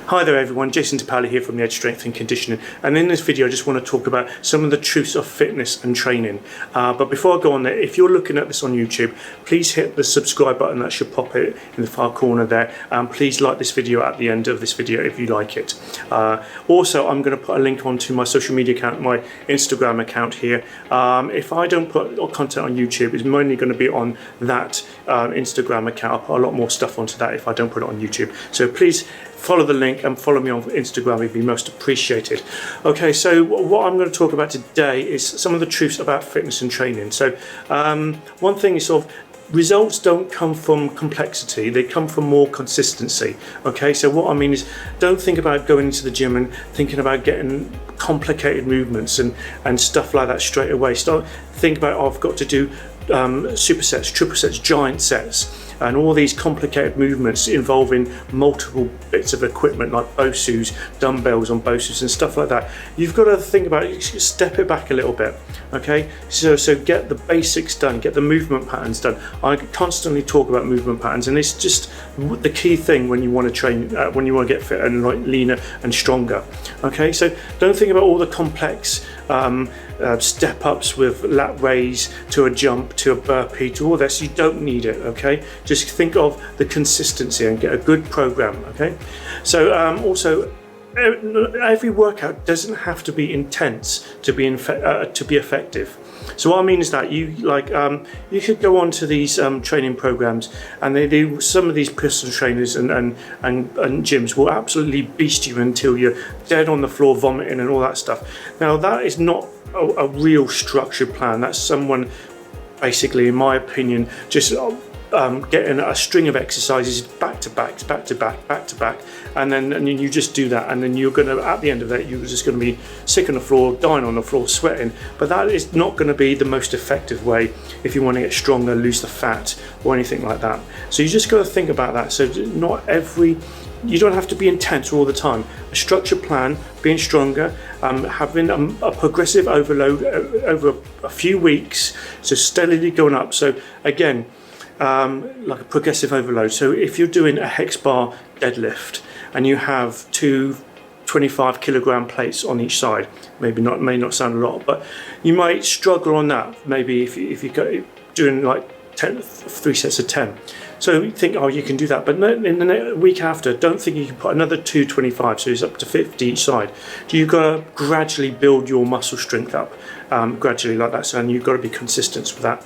Hi there everyone, Jason Tapali here from the Edge Strength and Conditioning, and in this video I just want to talk about some of the truths of fitness and training. But before I go on there, if you're looking at this on YouTube, please hit the subscribe button that should pop it in the far corner there, and please like this video at the end of this video if you like it. Also, I'm going to put a link onto my social media account, my Instagram account here. If I don't put content on YouTube, it's mainly going to be on that Instagram account. I'll put a lot more stuff onto that if I don't put it on YouTube. So please follow the link and follow me on Instagram, it'd be most appreciated. Okay, so what I'm going to talk about today is some of the truths about fitness and training. So one thing is sort of results don't come from complexity, they come from more consistency. Okay, so what I mean is, don't think about going into the gym and thinking about getting complicated movements and stuff like that straight away. Think about, oh, I've got to do supersets, triple sets, giant sets, and all these complicated movements involving multiple bits of equipment like BOSUs, dumbbells on BOSUs and stuff like that. You've got to think about it, step it back a little bit. Okay, so get the basics done, get the movement patterns done. I constantly talk about movement patterns, and it's just the key thing when you want to train, when you want to get fit and like leaner and stronger. Okay, so don't think about all the complex step ups with lat raise to a jump to a burpee to all this. You don't need it. Okay, just think of the consistency and get a good program. Okay, so also every workout doesn't have to be intense to be effective. So what I mean is that you could go on to these training programs, and they do, some of these personal trainers and gyms will absolutely beast you until you're dead on the floor vomiting and all that stuff. Now that is not a real structured plan. That's someone basically, in my opinion, just getting a string of exercises back to back, and then you just do that, and then you're going to, at the end of that, you're just going to be sick on the floor, dying on the floor, sweating. But that is not going to be the most effective way if you want to get stronger, lose the fat or anything like that. So you just got to think about that. So you don't have to be intense all the time. A structured plan, being stronger, having a progressive overload over a few weeks, so steadily going up. So again, like a progressive overload. So if you're doing a hex bar deadlift and you have two 25 kilogram plates on each side, may not sound a lot, but you might struggle on that. Maybe if you go doing like 3 sets of 10. So you think, oh, you can do that, but in the week after, don't think you can put another 225, so it's up to 50 each side. So you've got to gradually build your muscle strength up, gradually like that, and you've got to be consistent with that.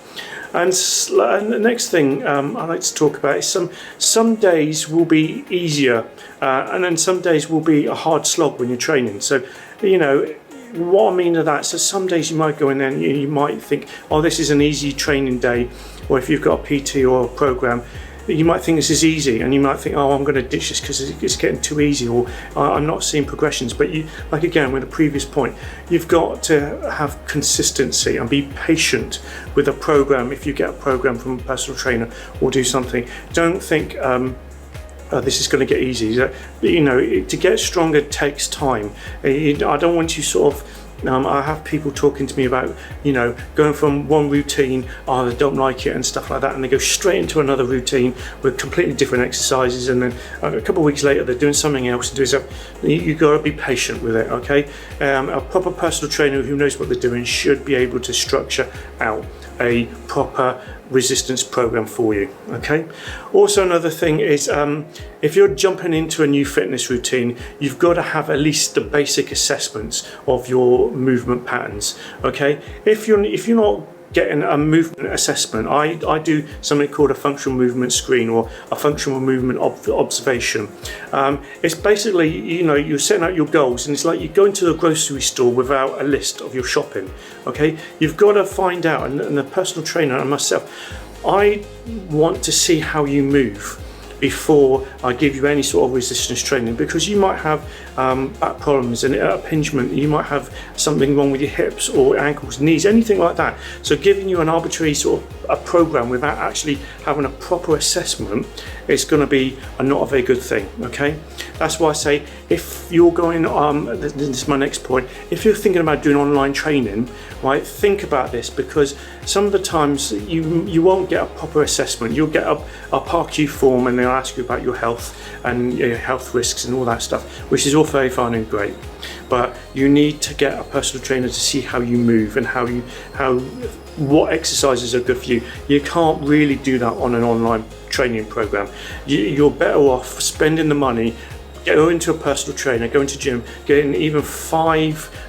And the next thing I like to talk about is some days will be easier, and then some days will be a hard slog when you're training. So, you know, what I mean to that, so some days you might go in there and you might think, oh, this is an easy training day, or if you've got a PT or a program, you might think this is easy, and you might think, oh, I'm going to ditch this because it's getting too easy, or I'm not seeing progressions. But you, like again with the previous point, you've got to have consistency and be patient with a program. If you get a program from a personal trainer or do something, don't think this is going to get easy. You know, to get stronger takes time. I don't want you sort of I have people talking to me about, you know, going from one routine, oh, they don't like it and stuff like that, and they go straight into another routine with completely different exercises, and then a couple of weeks later they're doing something else and doing something. You've got to be patient with it, okay? A proper personal trainer who knows what they're doing should be able to structure out a proper resistance program for you. Okay, also another thing is, if you're jumping into a new fitness routine, you've got to have at least the basic assessments of your movement patterns. Okay, if you're not getting a movement assessment, I do something called a functional movement screen, or a functional movement observation. It's basically, you know, you're setting out your goals, and it's like you go into a grocery store without a list of your shopping. Okay, you've got to find out, and the personal trainer and myself, I want to see how you move before I give you any sort of resistance training, because you might have back problems and impingement, you might have something wrong with your hips or ankles, knees, anything like that. So giving you an arbitrary sort of a program without actually having a proper assessment is going to be not a very good thing. Okay, that's why I say, if you're going this is my next point, if you're thinking about doing online training, right, think about this, because some of the times you won't get a proper assessment. You'll get a PARQ form, and they'll ask you about your health and your health risks and all that stuff, which is all very fine and great. But you need to get a personal trainer to see how you move and what exercises are good for you. You can't really do that on an online training program. You're better off spending the money, going to a personal trainer, going to gym, getting even 5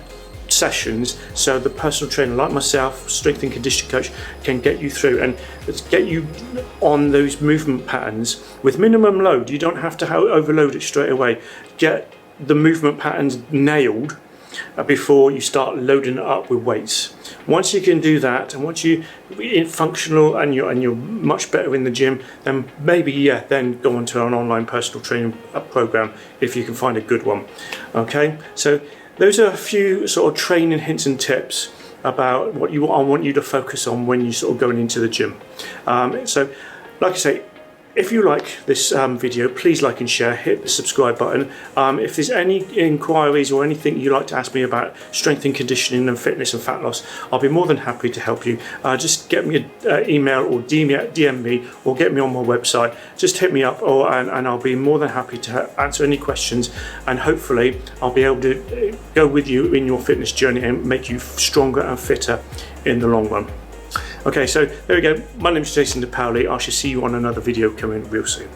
sessions, so the personal trainer like myself, strength and conditioning coach, can get you through and get you on those movement patterns with minimum load. You don't have to overload it straight away. Get the movement patterns nailed before you start loading it up with weights. Once you can do that, and once you're functional and you're much better in the gym, then maybe then go on to an online personal training program if you can find a good one. Okay, so those are a few sort of training hints and tips about what I want you to focus on when you're sort of going into the gym. So, like I say, if you like this video, please like and share, hit the subscribe button. If there's any inquiries or anything you'd like to ask me about strength and conditioning and fitness and fat loss, I'll be more than happy to help you. Just get me an email or DM me or get me on my website. Just hit me up and I'll be more than happy to answer any questions, and hopefully I'll be able to go with you in your fitness journey and make you stronger and fitter in the long run. Okay, so there we go. My name is Jason De Paoli. I shall see you on another video coming real soon.